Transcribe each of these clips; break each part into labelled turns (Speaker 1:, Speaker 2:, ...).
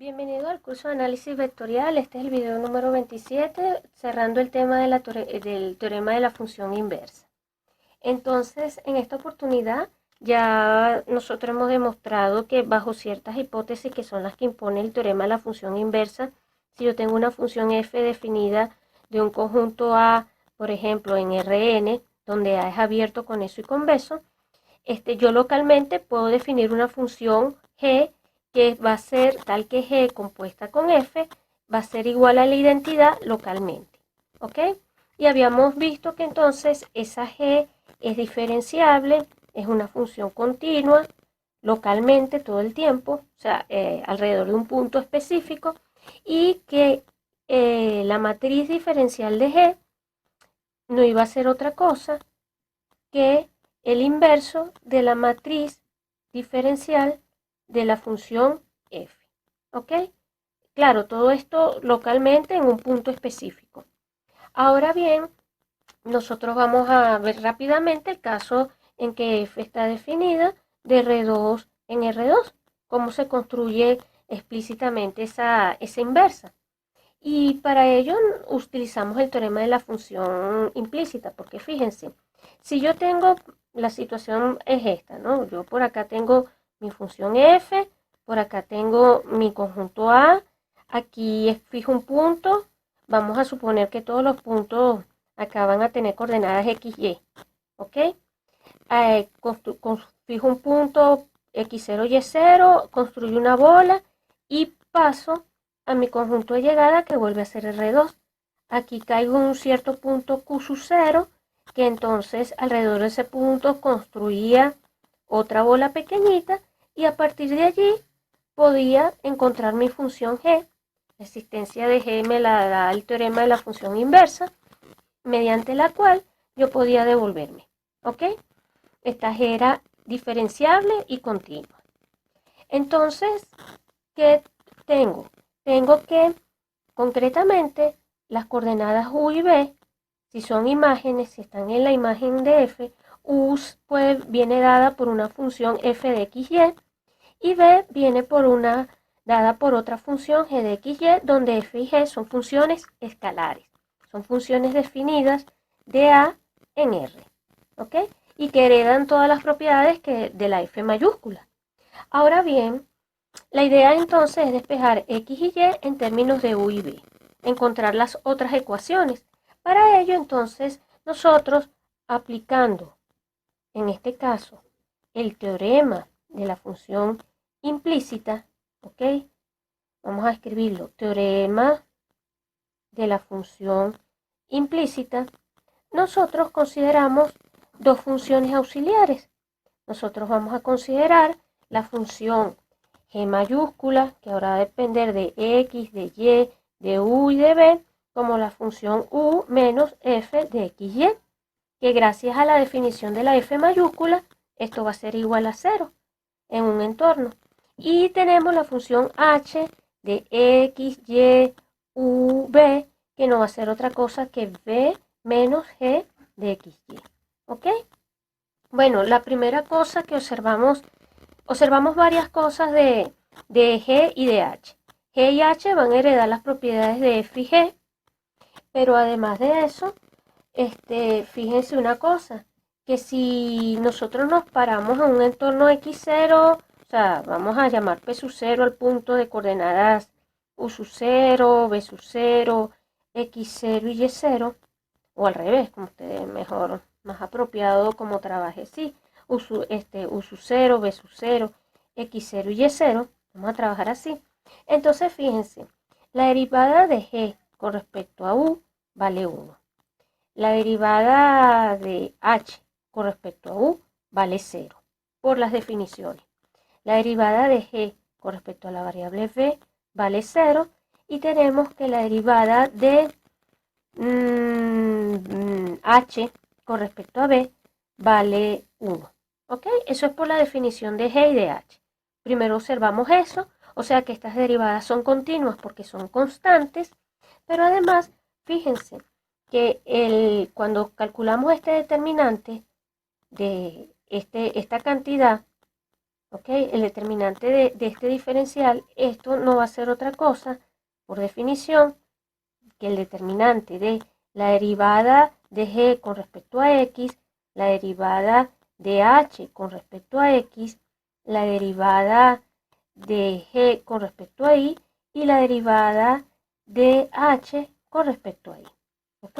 Speaker 1: Bienvenido al curso de análisis vectorial. Este es el video número 27, cerrando el tema de del teorema de la función inversa. Entonces, en esta oportunidad ya nosotros hemos demostrado que bajo ciertas hipótesis que son las que impone el teorema de la función inversa, si yo tengo una función f definida de un conjunto A, por ejemplo, en Rn, donde A es abierto, conexo y convexo, yo localmente puedo definir una función g que va a ser tal que g compuesta con f va a ser igual a la identidad localmente, ¿ok? Y habíamos visto que entonces esa g es diferenciable, es una función continua localmente todo el tiempo, o sea, alrededor de un punto específico, y que la matriz diferencial de g no iba a ser otra cosa que el inverso de la matriz diferencial de la función f. ¿Ok? Claro, todo esto localmente en un punto específico. Ahora bien, nosotros vamos a ver rápidamente el caso en que f está definida de R2 en R2, cómo se construye explícitamente esa inversa. Y para ello utilizamos el teorema de la función implícita, porque fíjense, si yo tengo, la situación es esta, ¿no? Yo por acá tengo mi función f, por acá tengo mi conjunto A, aquí fijo un punto, vamos a suponer que todos los puntos acá van a tener coordenadas x, y, ¿ok? Fijo un punto x0, y0, construyo una bola y paso a mi conjunto de llegada que vuelve a ser R2. Aquí caigo en un cierto punto Q sub 0, que entonces alrededor de ese punto construía otra bola pequeñita y a partir de allí podía encontrar mi función G. La existencia de G me la da el teorema de la función inversa, mediante la cual yo podía devolverme. ¿Ok? Esta G era diferenciable y continua. Entonces, ¿qué tengo? Tengo que, concretamente, las coordenadas U y B, si son imágenes, si están en la imagen de F, U pues, viene dada por una función f de x, y B viene dada por otra función g de x, donde f y g son funciones escalares, son funciones definidas de A en R, ¿ok? Y que heredan todas las propiedades de la f mayúscula. Ahora bien, la idea entonces es despejar x y y en términos de u y b, encontrar las otras ecuaciones. Para ello entonces nosotros, aplicando en este caso el teorema de la función implícita, ¿ok? Vamos a escribirlo, teorema de la función implícita, nosotros consideramos dos funciones auxiliares. Nosotros vamos a considerar la función g mayúscula, que ahora va a depender de x, de y, de u y de b, como la función u menos f de x, y, que gracias a la definición de la f mayúscula, esto va a ser igual a 0 en un entorno. Y tenemos la función h de x, y, u, b, que no va a ser otra cosa que b menos g de x, y. ¿Ok? Bueno, la primera cosa que observamos varias cosas de G y de H. G y H van a heredar las propiedades de F y G, pero además de eso, fíjense una cosa, que si nosotros nos paramos en un entorno x0, o sea, vamos a llamar P sub 0 al punto de coordenadas U sub 0, B sub 0, x0 y y0, o al revés, como ustedes mejor, más apropiado como trabaje, sí, U sub 0, B sub 0, x0 y y0, vamos a trabajar así. Entonces, fíjense, la derivada de g con respecto a u vale 1. La derivada de h con respecto a u vale 0, por las definiciones. La derivada de g con respecto a la variable b vale 0, y tenemos que la derivada de h con respecto a b vale 1. ¿Ok? Eso es por la definición de g y de h. Primero observamos eso, o sea que estas derivadas son continuas porque son constantes, pero además, fíjense que cuando calculamos este determinante de esta cantidad, ¿ok? El determinante de este diferencial, esto no va a ser otra cosa, por definición, que el determinante de la derivada de g con respecto a x, la derivada de h con respecto a x, la derivada de g con respecto a y la derivada de h con respecto a y. ¿Ok?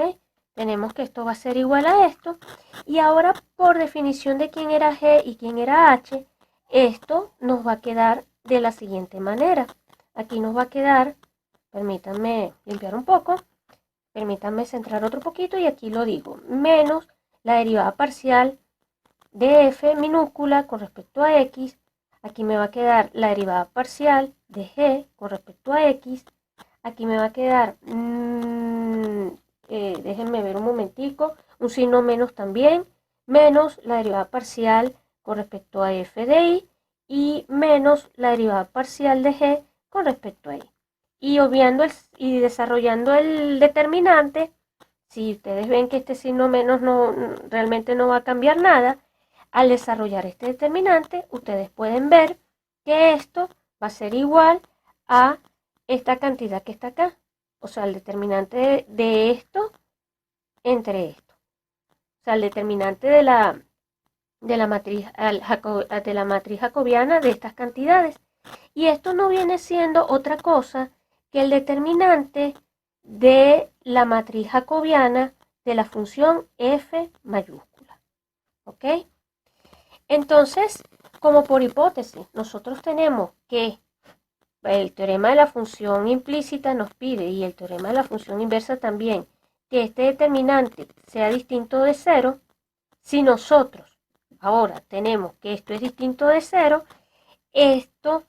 Speaker 1: Tenemos que esto va a ser igual a esto. Y ahora, por definición de quién era g y quién era h, esto nos va a quedar de la siguiente manera. Aquí nos va a quedar, permítanme limpiar un poco, permítanme centrar otro poquito y aquí lo digo, menos la derivada parcial de f minúscula con respecto a x. Aquí me va a quedar la derivada parcial de g con respecto a x. Aquí me va a quedar, déjenme ver un momentico, un signo menos también, menos la derivada parcial con respecto a f de y menos la derivada parcial de g con respecto a y. Y obviando y desarrollando el determinante, si ustedes ven que este signo menos realmente no va a cambiar nada, al desarrollar este determinante, ustedes pueden ver que esto va a ser igual a esta cantidad que está acá. O sea, el determinante de esto entre esto. O sea, el determinante de la matriz jacobiana de estas cantidades. Y esto no viene siendo otra cosa que el determinante de la matriz jacobiana de la función f mayúscula. ¿Ok? Entonces, como por hipótesis, nosotros tenemos que el teorema de la función implícita nos pide, y el teorema de la función inversa también, que este determinante sea distinto de cero. Si nosotros ahora tenemos que esto es distinto de cero, esto,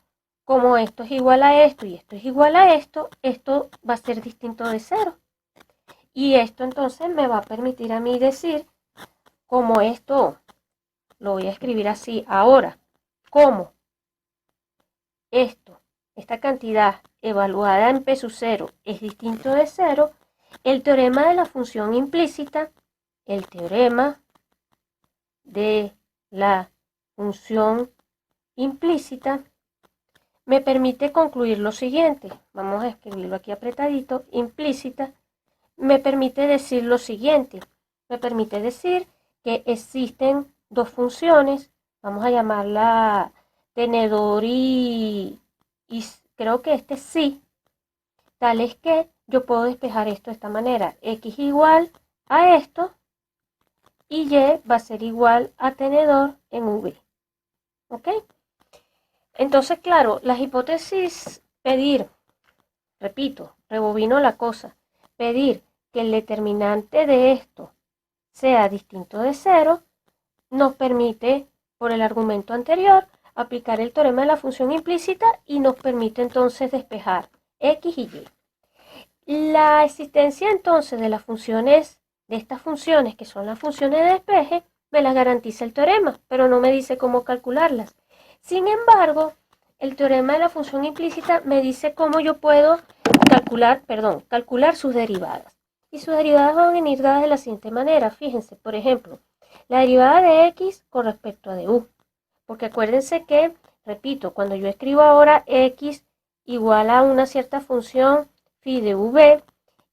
Speaker 1: como esto es igual a esto y esto es igual a esto va a ser distinto de cero. Y esto entonces me va a permitir a mí decir, como esto, lo voy a escribir así ahora, como esta cantidad evaluada en P sub 0 es distinto de 0, el teorema de la función implícita, el teorema de la función implícita, me permite concluir lo siguiente. Vamos a escribirlo aquí apretadito. Implícita me permite decir lo siguiente. Me permite decir que existen dos funciones. Vamos a llamarla tenedor y creo que este sí. Tal es que yo puedo despejar esto de esta manera. X igual a esto y Y va a ser igual a tenedor en V. ¿Ok? Entonces, claro, las hipótesis pedir, repito, rebobino la cosa, pedir que el determinante de esto sea distinto de cero, nos permite, por el argumento anterior, aplicar el teorema de la función implícita y nos permite entonces despejar x y y. La existencia entonces de las funciones, de estas funciones que son las funciones de despeje, me las garantiza el teorema, pero no me dice cómo calcularlas. Sin embargo, el teorema de la función implícita me dice cómo yo puedo calcular sus derivadas. Y sus derivadas van a venir dadas de la siguiente manera. Fíjense, por ejemplo, la derivada de x con respecto a de u. Porque acuérdense que, repito, cuando yo escribo ahora x igual a una cierta función phi de v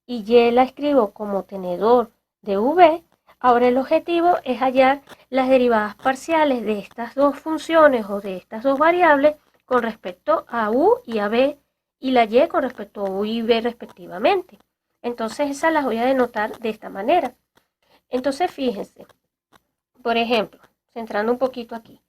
Speaker 1: y y la escribo como tenedor de v, ahora el objetivo es hallar las derivadas parciales de estas dos funciones o de estas dos variables con respecto a u y a b y la y con respecto a u y b respectivamente. Entonces esas las voy a denotar de esta manera. Entonces fíjense, por ejemplo, centrando un poquito aquí,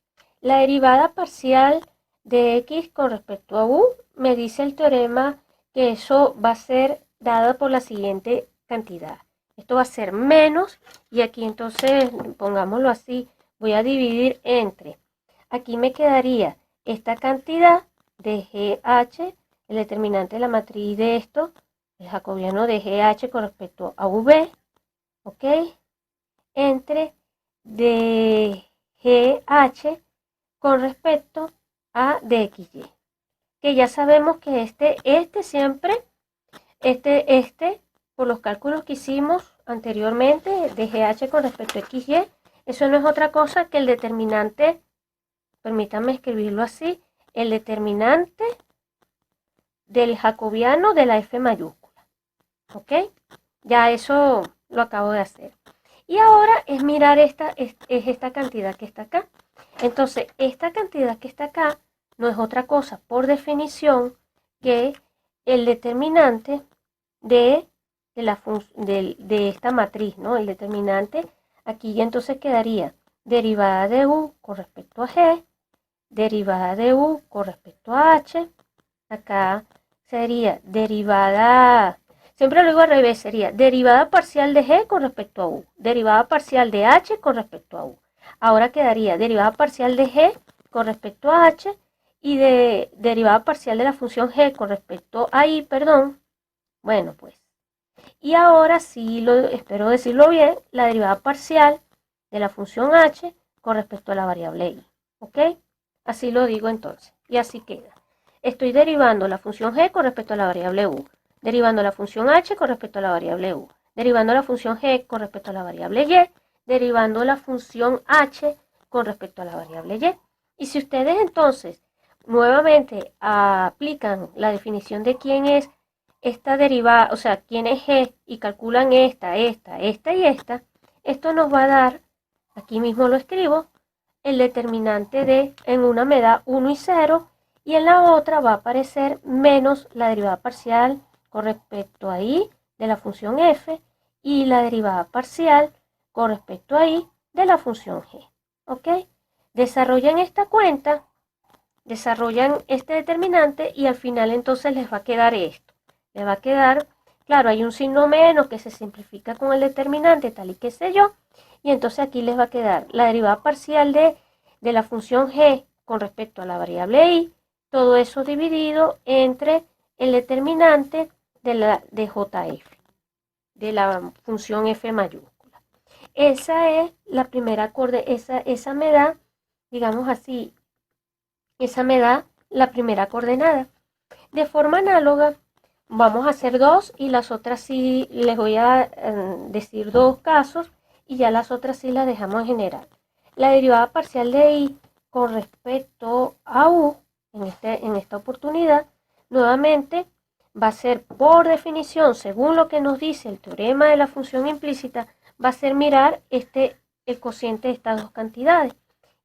Speaker 1: la derivada parcial de x con respecto a u me dice el teorema que eso va a ser dada por la siguiente cantidad. Esto va a ser menos, y aquí entonces, pongámoslo así, voy a dividir entre, aquí me quedaría esta cantidad de GH, el determinante de la matriz de esto, el jacobiano de GH con respecto a V, ¿ok? Entre de GH con respecto a DXY. Que ya sabemos que siempre, por los cálculos que hicimos anteriormente de GH con respecto a XY, eso no es otra cosa que el determinante permítanme escribirlo así, el determinante del jacobiano de la F mayúscula. ¿Ok? Ya eso lo acabo de hacer. Y ahora es mirar esta cantidad que está acá. Entonces, esta cantidad que está acá no es otra cosa, por definición, que el determinante de esta matriz, ¿no? El determinante, aquí ya entonces quedaría derivada de U con respecto a G, derivada de U con respecto a H, acá sería derivada, siempre lo digo al revés, sería derivada parcial de G con respecto a U, derivada parcial de H con respecto a U. Ahora quedaría derivada parcial de G con respecto a H y de derivada parcial de la función G con respecto a I, perdón. Bueno, pues. Y ahora sí, espero decirlo bien, la derivada parcial de la función H con respecto a la variable I. ¿Ok? Así lo digo entonces. Y así queda. Estoy derivando la función G con respecto a la variable U, derivando la función H con respecto a la variable U, derivando la función G con respecto a la variable Y, derivando la función H con respecto a la variable Y. Y si ustedes entonces nuevamente aplican la definición de quién es esta derivada, o sea, quién es G y calculan esta y esta, esto nos va a dar, aquí mismo lo escribo, el determinante de, en una me da 1 y 0, y en la otra va a aparecer menos la derivada parcial con respecto a I de la función f y la derivada parcial con respecto a I de la función g. ¿Ok? Desarrollan esta cuenta, desarrollan este determinante y al final entonces les va a quedar esto. Les va a quedar, claro, hay un signo menos que se simplifica con el determinante tal y qué sé yo, y entonces aquí les va a quedar la derivada parcial de la función g con respecto a la variable i, todo eso dividido entre el determinante de jf, de la función f mayúscula. Esa es la primera esa me da, digamos así, esa me da la primera coordenada. De forma análoga, vamos a hacer dos y las otras sí les voy a decir dos casos y ya las otras sí las dejamos en general. La derivada parcial de i con respecto a u en esta oportunidad nuevamente va a ser por definición, según lo que nos dice el teorema de la función implícita, va a ser mirar el cociente de estas dos cantidades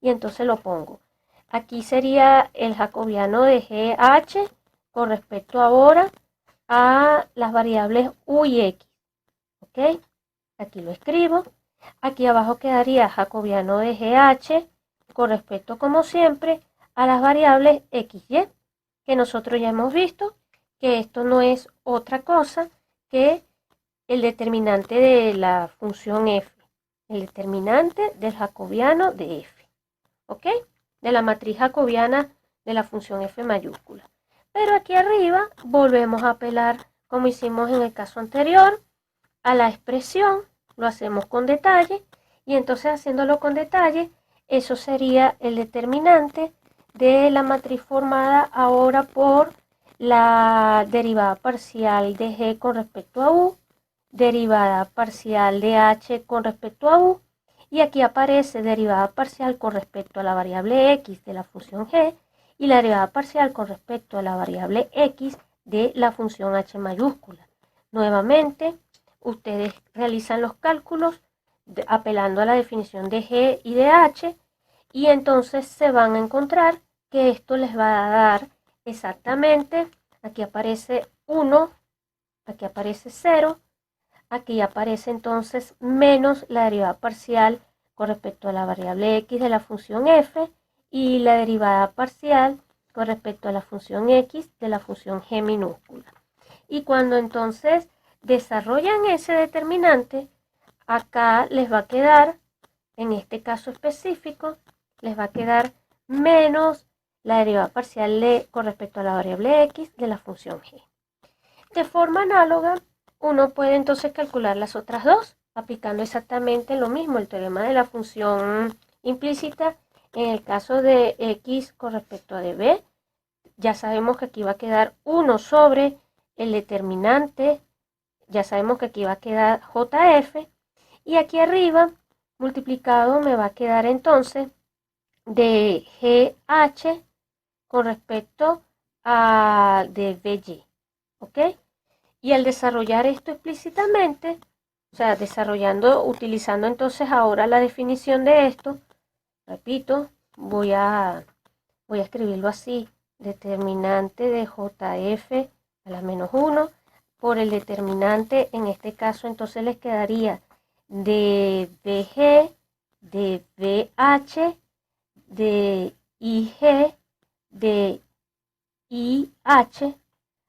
Speaker 1: y entonces lo pongo. Aquí sería el jacobiano de GH con respecto ahora a las variables u y x. ¿Ok? Aquí lo escribo. Aquí abajo quedaría jacobiano de GH con respecto, como siempre, a las variables x y, que nosotros ya hemos visto que esto no es otra cosa que el determinante de la función f, el determinante del jacobiano de f. ¿Ok? De la matriz jacobiana de la función f mayúscula. Pero aquí arriba volvemos a apelar, como hicimos en el caso anterior, a la expresión, lo hacemos con detalle, y entonces haciéndolo con detalle, eso sería el determinante de la matriz formada ahora por la derivada parcial de g con respecto a u, derivada parcial de h con respecto a u, y aquí aparece derivada parcial con respecto a la variable x de la función g y la derivada parcial con respecto a la variable x de la función h mayúscula. Nuevamente, ustedes realizan los cálculos apelando a la definición de g y de h y entonces se van a encontrar que esto les va a dar exactamente, aquí aparece 1, aquí aparece 0, aquí aparece entonces menos la derivada parcial con respecto a la variable x de la función f y la derivada parcial con respecto a la función x de la función g minúscula. Y cuando entonces desarrollan ese determinante, acá les va a quedar, en este caso específico, les va a quedar menos la derivada parcial con respecto a la variable x de la función g. De forma análoga, uno puede entonces calcular las otras dos, aplicando exactamente lo mismo, el teorema de la función implícita en el caso de x con respecto a db. Ya sabemos que aquí va a quedar 1 sobre el determinante, ya sabemos que aquí va a quedar jf, y aquí arriba multiplicado me va a quedar entonces de GH con respecto a de BY, ¿ok? Y al desarrollar esto explícitamente, o sea, utilizando entonces ahora la definición de esto, repito, voy a escribirlo así, determinante de JF a la menos 1 por el determinante, en este caso entonces les quedaría de BG, de BH, de IG, de IH.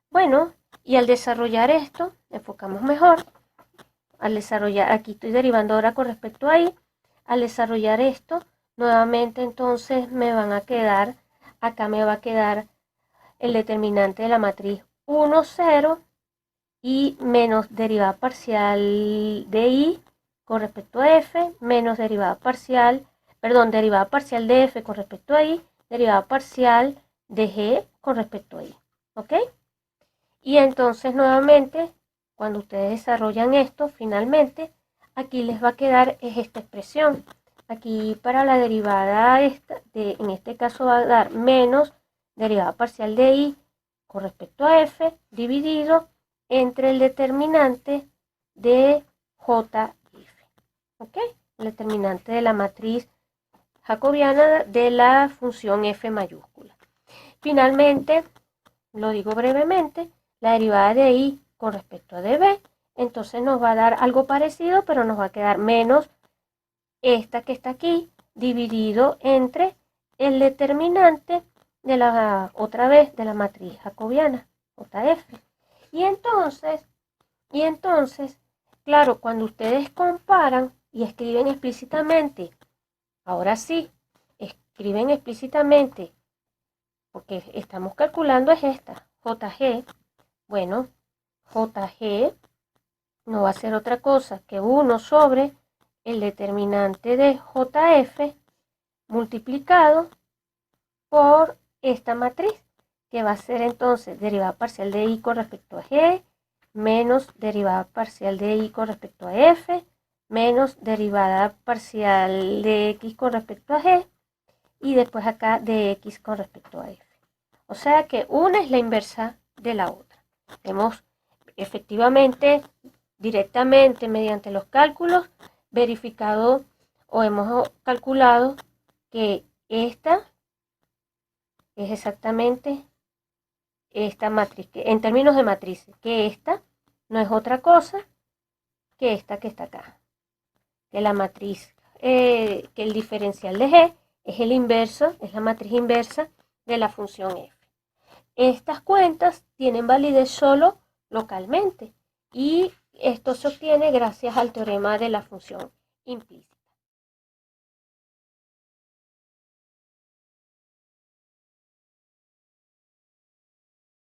Speaker 1: Bueno, y al desarrollar esto, enfocamos mejor. Al desarrollar, aquí estoy derivando ahora con respecto a I. Al desarrollar esto, nuevamente entonces me van a quedar, acá me va a quedar el determinante de la matriz 1, 0 y menos derivada parcial de I con respecto a F, menos derivada parcial de F con respecto a I, derivada parcial de G con respecto a I. ¿Ok? Y entonces nuevamente, cuando ustedes desarrollan esto, finalmente, aquí les va a quedar esta expresión. Aquí para la derivada en este caso va a dar menos derivada parcial de I con respecto a F dividido entre el determinante de JF. ¿Ok? El determinante de la matriz jacobiana de la función F mayúscula. Finalmente, lo digo brevemente, la derivada de I con respecto a dB, entonces nos va a dar algo parecido, pero nos va a quedar menos esta que está aquí, dividido entre el determinante de la, otra vez, de la matriz jacobiana, JF. Y entonces, claro, cuando ustedes comparan y escriben explícitamente, ahora sí, escriben explícitamente, porque estamos calculando es esta, JG, bueno, JG no va a ser otra cosa que 1 sobre el determinante de JF multiplicado por esta matriz, que va a ser entonces derivada parcial de I con respecto a G, menos derivada parcial de I con respecto a F, menos derivada parcial de X con respecto a G, y después acá de X con respecto a F. O sea que una es la inversa de la otra. Hemos efectivamente, directamente mediante los cálculos, verificado o hemos calculado que esta es exactamente esta matriz, que, en términos de matrices, que esta no es otra cosa que esta que está acá. Que la matriz, que el diferencial de G es el inverso, es la matriz inversa de la función F. Estas cuentas tienen validez solo localmente y esto se obtiene gracias al teorema de la función implícita.